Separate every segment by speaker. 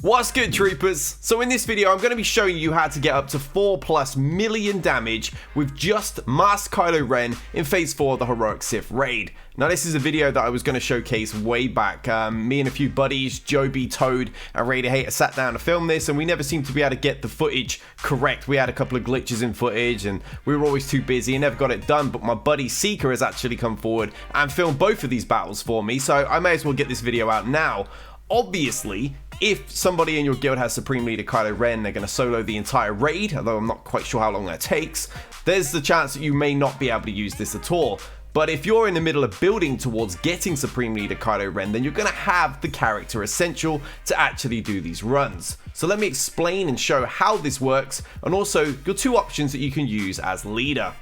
Speaker 1: What's good, troopers? So in this video I'm going to be showing you how to get up to 4+ million damage with just Masked Kylo Ren in Phase 4 of the Heroic Sith Raid. Now this is a video that I was going to showcase way back. Me and a few buddies, Joby, Toad and Raider Hater, sat down to film this and we never seemed to be able to get the footage correct. We had a couple of glitches in footage and we were always too busy and never got it done, but my buddy Seeker has actually come forward and filmed both of these battles for me, so I may as well get this video out now. Obviously, if somebody in your guild has Supreme Leader Kylo Ren, they're going to solo the entire raid, although I'm not quite sure how long that takes, there's the chance that you may not be able to use this at all. But if you're in the middle of building towards getting Supreme Leader Kylo Ren, then you're going to have the character essential to actually do these runs. So let me explain and show how this works, and also your two options that you can use as leader.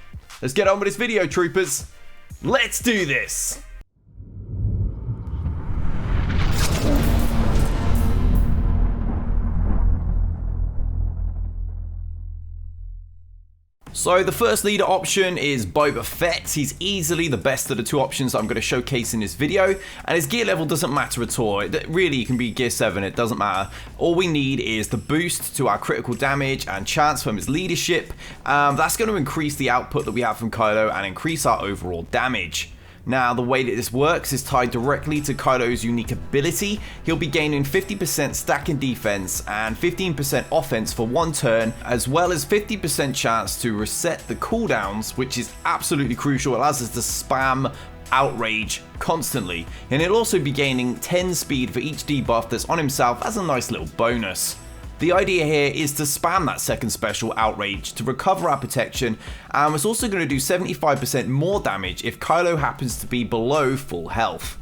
Speaker 1: Let's get on with this video, troopers. Let's do this! So the first leader option is Boba Fett. He's easily the best of the two options that I'm going to showcase in this video, and his gear level doesn't matter at all. Really, can be gear 7, it doesn't matter. All we need is the boost to our critical damage and chance from his leadership. That's going to increase the output that we have from Kylo and increase our overall damage. Now, the way that this works is tied directly to Kylo's unique ability. He'll be gaining 50% stack in defense and 15% offense for one turn, as well as 50% chance to reset the cooldowns, which is absolutely crucial. It allows us to spam outrage constantly, and he'll also be gaining 10 speed for each debuff that's on himself as a nice little bonus. The idea here is to spam that second special, Outrage, to recover our protection, and it's also going to do 75% more damage if Kylo happens to be below full health.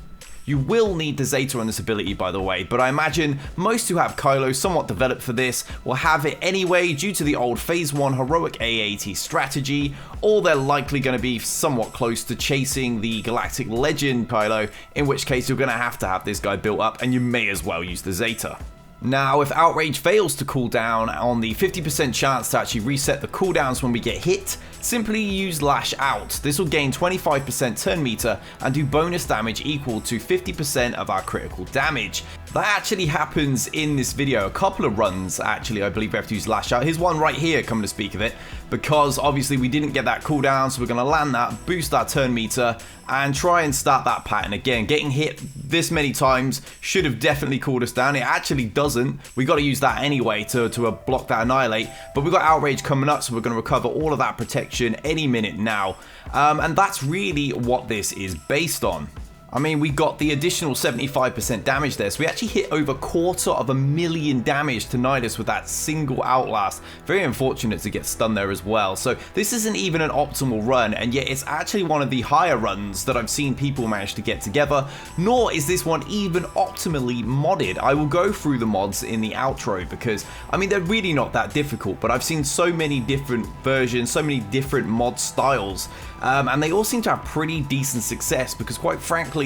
Speaker 1: You will need the Zeta on this ability, by the way, but I imagine most who have Kylo somewhat developed for this will have it anyway due to the old Phase 1 Heroic AAT strategy, or they're likely going to be somewhat close to chasing the Galactic Legend Kylo, in which case you're going to have this guy built up and you may as well use the Zeta. Now, if Outrage fails to cool down on the 50% chance to actually reset the cooldowns when we get hit, simply use Lash Out. This will gain 25% turn meter and do bonus damage equal to 50% of our critical damage. That actually happens in this video. A couple of runs, actually, I believe we have to use Lash Out. Here's one right here, come to speak of it, because obviously we didn't get that cooldown, so we're going to land that, boost our turn meter, and try and start that pattern again. Getting hit this many times should have definitely cooled us down. It actually doesn't. We got to use that anyway to block that Annihilate, but we've got Outrage coming up, so we're going to recover all of that protection any minute now. And that's really what this is based on. I mean, we got the additional 75% damage there, so we actually hit over 250,000 damage to Nidus with that single Outlast. Very unfortunate to get stunned there as well. So this isn't even an optimal run, and yet it's actually one of the higher runs that I've seen people manage to get together, nor is this one even optimally modded. I will go through the mods in the outro because, I mean, they're really not that difficult, but I've seen so many different versions, so many different mod styles, and they all seem to have pretty decent success because, quite frankly,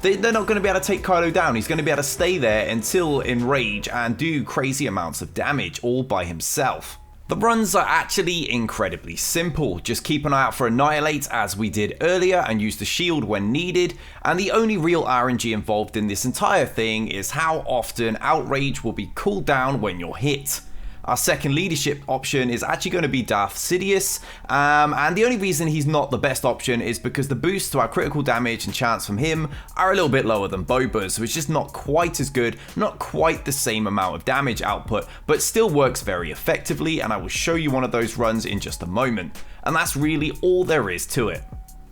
Speaker 1: they're not going to be able to take Kylo down. He's going to be able to stay there until Enrage and do crazy amounts of damage all by himself. The runs are actually incredibly simple. Just keep an eye out for Annihilate as we did earlier and use the shield when needed, and the only real RNG involved in this entire thing is how often Outrage will be cooled down when you're hit. Our second leadership option is actually going to be Darth Sidious, and the only reason he's not the best option is because the boosts to our critical damage and chance from him are a little bit lower than Boba's, so it's just not quite as good, not quite the same amount of damage output, but still works very effectively, and I will show you one of those runs in just a moment. And that's really all there is to it.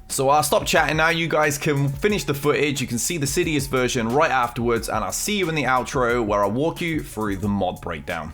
Speaker 1: So I'll stop chatting now, you guys can finish the footage, you can see the Sidious version right afterwards, and I'll see you in the outro where I'll walk you through the mod breakdown.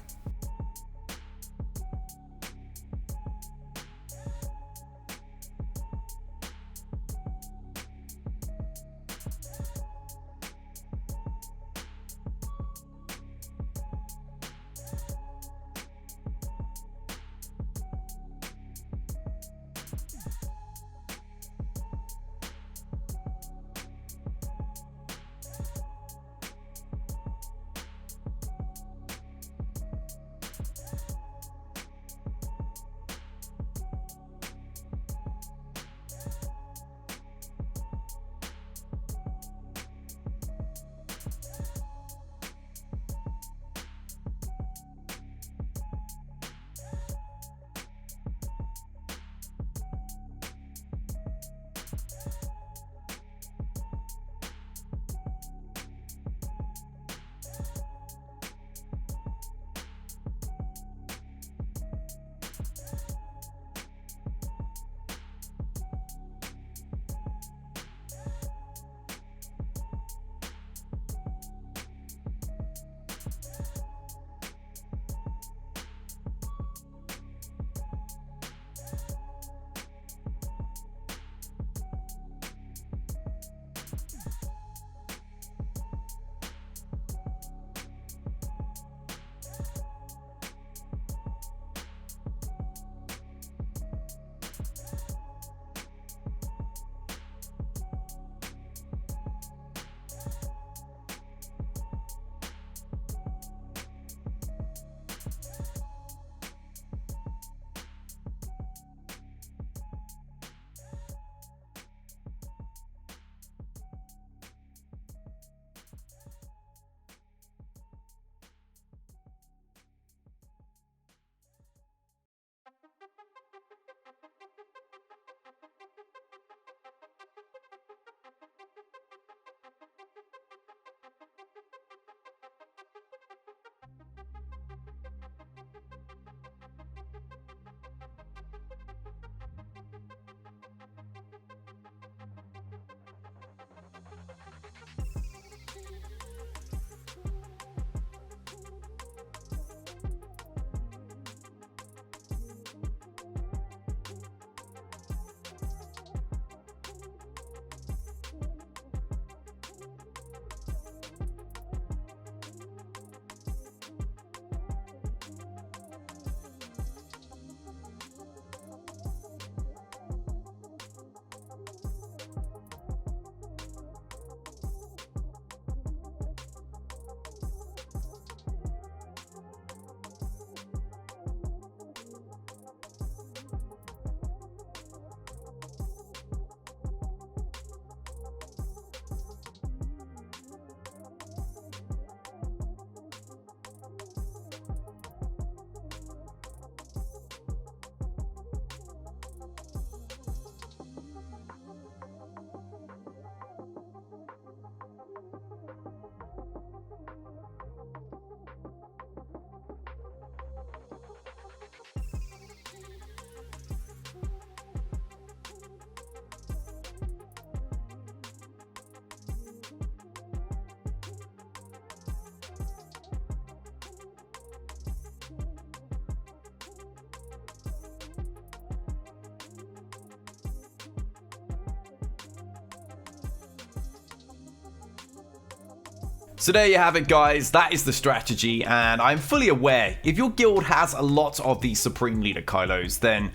Speaker 1: So there you have it, guys. That is the strategy, and I'm fully aware if your guild has a lot of these Supreme Leader Kylos, then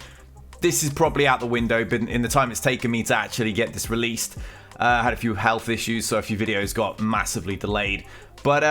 Speaker 1: this is probably out the window. But in the time it's taken me to actually get this released, I had a few health issues, so a few videos got massively delayed. But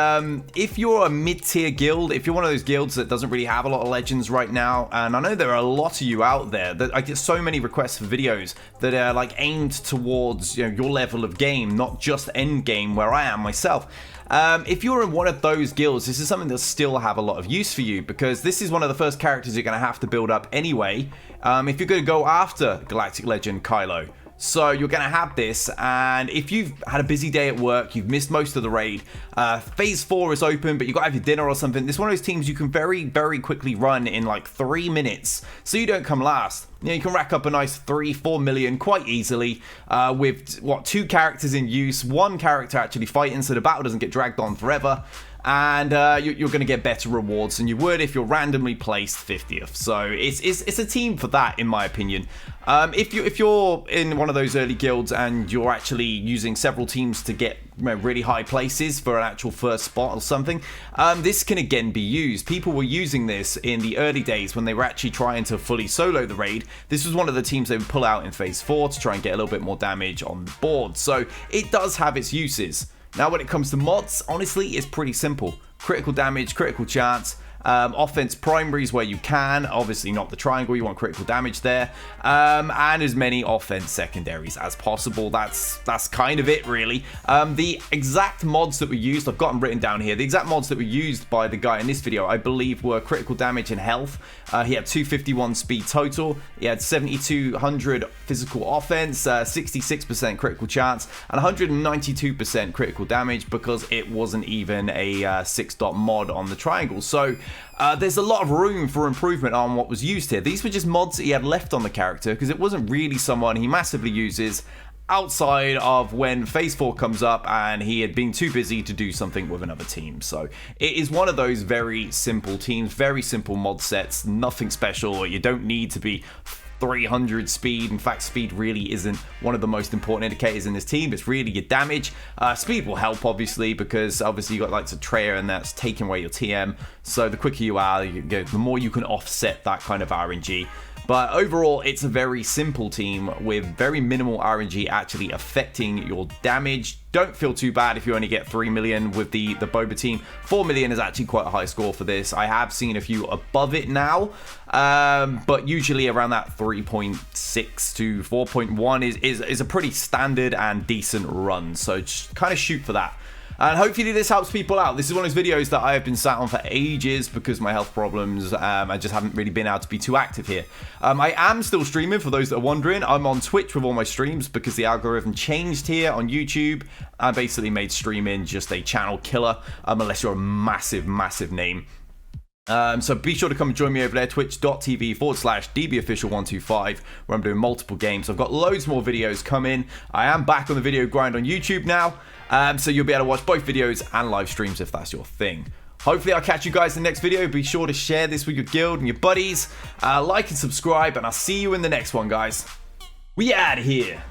Speaker 1: if you're a mid-tier guild, if you're one of those guilds that doesn't really have a lot of legends right now, and I know there are a lot of you out there, that I get so many requests for videos that are like aimed towards, you know, your level of game, not just end game where I am myself. If you're in one of those guilds, this is something that still have a lot of use for you, because this is one of the first characters you're going to have to build up anyway, if you're going to go after Galactic Legend Kylo. So you're going to have this, and if you've had a busy day at work, you've missed most of the raid, phase 4 is open, but you've got to have your dinner or something, this is one of those teams you can very, very quickly run in like 3 minutes, so you don't come last. You know, you can rack up a nice 3-4 million quite easily with, what, 2 characters in use, 1 character actually fighting, so the battle doesn't get dragged on forever. And you're going to get better rewards than you would if you're randomly placed 50th. So it's a team for that, in my opinion. If you're in one of those early guilds and you're actually using several teams to get, you know, really high places for an actual first spot or something, this can again be used. People were using this in the early days when they were actually trying to fully solo the raid. This was one of the teams they would pull out in phase 4 to try and get a little bit more damage on the board. So it does have its uses. Now, when it comes to mods, honestly, it's pretty simple. Critical damage, critical chance, offense primaries where you can, obviously not the triangle, you want critical damage there, and as many offense secondaries as possible. That's kind of it, really. The exact mods that were used, I've got them written down here. The exact mods that were used by the guy in this video, I believe, were critical damage and health. He had 251 speed total, he had 7200 physical offense, 66% critical chance, and 192% critical damage, because it wasn't even a 6-dot mod on the triangle. So there's a lot of room for improvement on what was used here. These were just mods that he had left on the character because it wasn't really someone he massively uses outside of when phase 4 comes up and he had been too busy to do something with another team. So it is one of those very simple teams, very simple mod sets, nothing special. You don't need to be 300 speed. In fact, speed really isn't one of the most important indicators in this team. It's really your damage. Speed will help, obviously, because obviously you got like Traya, and that's taking away your TM. So the quicker you are, the more you can offset that kind of RNG. But overall, it's a very simple team with very minimal RNG actually affecting your damage. Don't feel too bad if you only get 3 million with the Boba team. 4 million is actually quite a high score for this. I have seen a few above it now, but usually around that 3.6 to 4.1 is a pretty standard and decent run. So just kind of shoot for that. And hopefully this helps people out. This is one of those videos that I have been sat on for ages because of my health problems. I just haven't really been able to be too active here. I am still streaming, for those that are wondering. I'm on Twitch with all my streams because the algorithm changed here on YouTube. I basically made streaming just a channel killer, unless you're a massive, massive name. So be sure to come and join me over there, twitch.tv/DBOFFICIAL125, where I'm doing multiple games. I've got loads more videos coming. I am back on the video grind on YouTube now, so you'll be able to watch both videos and live streams if that's your thing. Hopefully I'll catch you guys in the next video. Be sure to share this with your guild and your buddies. Like and subscribe, and I'll see you in the next one, guys. We out of here.